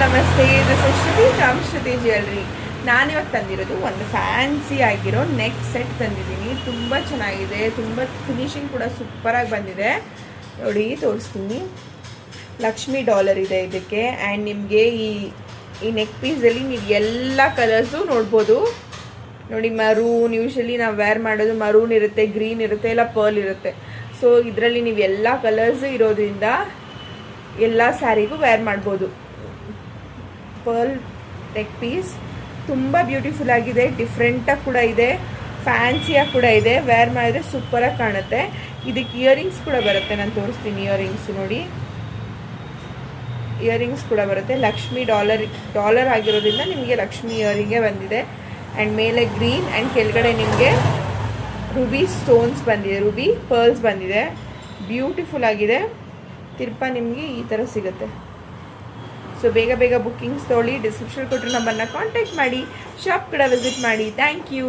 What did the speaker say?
ನಮಸ್ತೆ, ಇದು ಶ್ರುತಿ from Shruti jewellery. ನಾನಿವತ್ತು ತಂದಿರೋದು ಒಂದು ಫ್ಯಾನ್ಸಿ ಆಗಿರೋ ನೆಕ್ ಸೆಟ್ ತಂದಿದ್ದೀನಿ. ತುಂಬ ಚೆನ್ನಾಗಿದೆ, ತುಂಬ ಫಿನಿಶಿಂಗ್ ಕೂಡ ಸೂಪರಾಗಿ ಬಂದಿದೆ. ನೋಡಿ ತೋರಿಸ್ತೀನಿ. ಲಕ್ಷ್ಮಿ ಡಾಲರ್ ಇದೆ ಇದಕ್ಕೆ. ಆ್ಯಂಡ್ ನಿಮಗೆ ಈ ನೆಕ್ ಪೀಸಲ್ಲಿ ನೀವು ಎಲ್ಲ ಕಲರ್ಸು ನೋಡ್ಬೋದು. ನೋಡಿ, ಮರೂನ್, ಯೂಶಲಿ ನಾವು ವೇರ್ ಮಾಡೋದು ಮರೂನ್ ಇರುತ್ತೆ, ಗ್ರೀನ್ ಇರುತ್ತೆ, ಇಲ್ಲ ಪರ್ಲ್ ಇರುತ್ತೆ. ಸೊ ಇದರಲ್ಲಿ ನೀವು ಎಲ್ಲ ಕಲರ್ಸು ಇರೋದ್ರಿಂದ ಎಲ್ಲ ಸ್ಯಾರಿಗೂ ವೇರ್ ಮಾಡ್ಬೋದು. ಪರ್ಲ್ ನೆಕ್ ಪೀಸ್ ತುಂಬ ಬ್ಯೂಟಿಫುಲ್ ಆಗಿದೆ, ಡಿಫ್ರೆಂಟಾಗಿ ಕೂಡ ಇದೆ, ಫ್ಯಾನ್ಸಿಯಾಗಿ ಕೂಡ ಇದೆ. ವೇರ್ ಮಾಡಿದ್ರೆ ಸೂಪರಾಗಿ ಕಾಣುತ್ತೆ. ಇದಕ್ಕೆ ಇಯರಿಂಗ್ಸ್ ಕೂಡ ಬರುತ್ತೆ, ನಾನು ತೋರಿಸ್ತೀನಿ. ಇಯರಿಂಗ್ಸ್ ನೋಡಿ, ಇಯರಿಂಗ್ಸ್ ಕೂಡ ಬರುತ್ತೆ. ಲಕ್ಷ್ಮಿ ಡಾಲರ್ ಆಗಿರೋದ್ರಿಂದ ನಿಮಗೆ ಲಕ್ಷ್ಮಿ ಇಯರಿಂಗೇ ಬಂದಿದೆ. ಆ್ಯಂಡ್ ಮೇಲೆ ಗ್ರೀನ್ ಆ್ಯಂಡ್ ಕೆಳಗಡೆ ನಿಮಗೆ ರೂಬಿ ಸ್ಟೋನ್ಸ್ ಬಂದಿದೆ, ರೂಬಿ ಪರ್ಲ್ಸ್ ಬಂದಿದೆ. ಬ್ಯೂಟಿಫುಲ್ ಆಗಿದೆ. ತಿರ್ಪ ನಿಮಗೆ ಈ ಥರ ಸಿಗುತ್ತೆ. ಸೊ ಬೇಗ ಬೇಗ ಬುಕ್ಕಿಂಗ್ಸ್ ತೊಗೊಳ್ಳಿ. ಡಿಸ್ಕ್ರಿಪ್ಷನ್ ಕೊಟ್ಟರೆ ನಮ್ಮನ್ನು ಕಾಂಟ್ಯಾಕ್ಟ್ ಮಾಡಿ, ಶಾಪ್ ಕೂಡ ವಿಸಿಟ್ ಮಾಡಿ. Thank you.